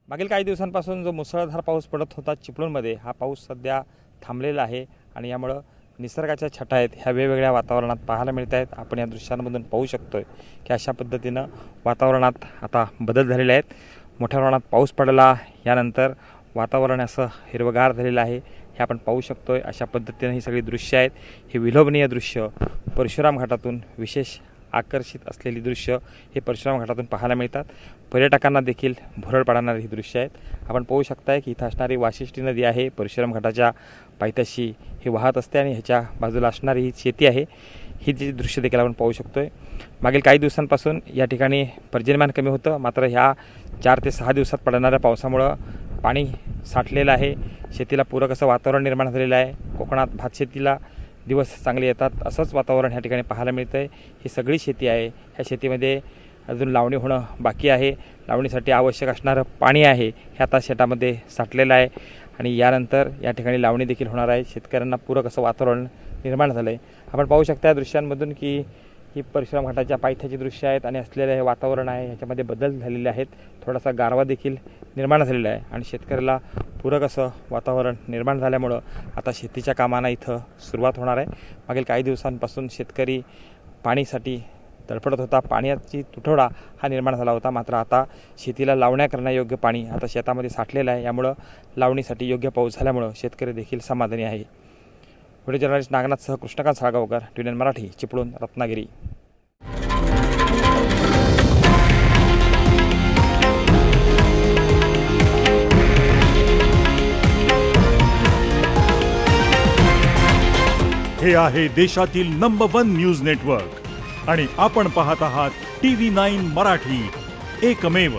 मागील काही दिवसांपासून जो मुसळधार पाऊस पडत होता चिपळूणमध्ये, हा पाऊस सध्या थांबलेला आहे आणि यामुळं निसर्गाच्या छटा आहेत ह्या वेगवेगळ्या वातावरणात पाहायला मिळत आहेत. आपण या दृश्यांमधून पाहू शकतोय की अशा पद्धतीनं वातावरणात आता बदल झालेले आहेत. मोठ्या प्रमाणात पाऊस पडला, यानंतर वातावरण असं हिरवगार झालेलं आहे हे आपण पाहू शकतोय. अशा पद्धतीनं ही सगळी दृश्य आहेत. हे विलोभनीय दृश्य परशुराम घाटातून विशेष आकर्षित असलेली दृश्य हे परशुराम घाटातून पाहायला मिळतात. पर्यटकांना देखील भुरळ पाडणारी ही दृश्य आहेत. आपण पाहू शकताय की इथं असणारी वाशिष्ठी नदी आहे, परशुराम घाटाच्या पायथ्याशी ही वाहत असते आणि ह्याच्या बाजूला असणारी ही शेती आहे. ही जी दृश्य देखील आपण पाहू शकतोय. मागील काही दिवसांपासून या ठिकाणी पर्जन्यमान कमी होतं, मात्र ह्या 4 ते 6 दिवसात पडणाऱ्या पावसामुळं पाणी साठलेलं आहे. शेतीला पूरक असं वातावरण निर्माण झालेलं आहे. कोकणात भातशेतीला दिवस चांगले येतात असंच वातावरण ह्या ठिकाणी पाहायला मिळतं आहे. ही सगळी शेती आहे. ह्या शेतीमध्ये अजून लावणी होणं बाकी आहे. लावणीसाठी आवश्यक असणारं पाणी आहे हे आता शेतामध्ये साठलेलं आहे आणि यानंतर या ठिकाणी लावणी देखील होणार आहे. शेतकऱ्यांना पूरक असं वातावरण निर्माण झालं आहे. आपण पाहू शकता या दृश्यांमधून की ही परशुराम घाटाच्या पायथ्याची दृश्य आहेत आणि असलेलं हे वातावरण आहे ह्याच्यामध्ये बदल झालेले आहेत. थोडासा गारवा देखील निर्माण झालेला आहे आणि शेतकऱ्याला पूरक असं वातावरण निर्माण झाल्यामुळं आता शेतीच्या कामांना इथं सुरुवात होणार आहे. मागील काही दिवसांपासून शेतकरी पाणीसाठी तडफडत होता. पाण्याची तुटवडा हा निर्माण झाला होता, मात्र आता शेतीला लावण्या करण्यायोग्य पाणी आता शेतामध्ये साठलेलं आहे. यामुळं लावणीसाठी योग्य पाऊस झाल्यामुळं शेतकरी देखील समाधानी आहे. व्हिडिओ जर्नलिस्ट नागनाथसह कृष्णकांत साळगावकर, TVN मराठी, चिपळूण, रत्नागिरी. हे आहे देशातील नंबर 1 न्यूज नेटवर्क आणि आपण पाहत आहात TV9 मराठी, एकमेव.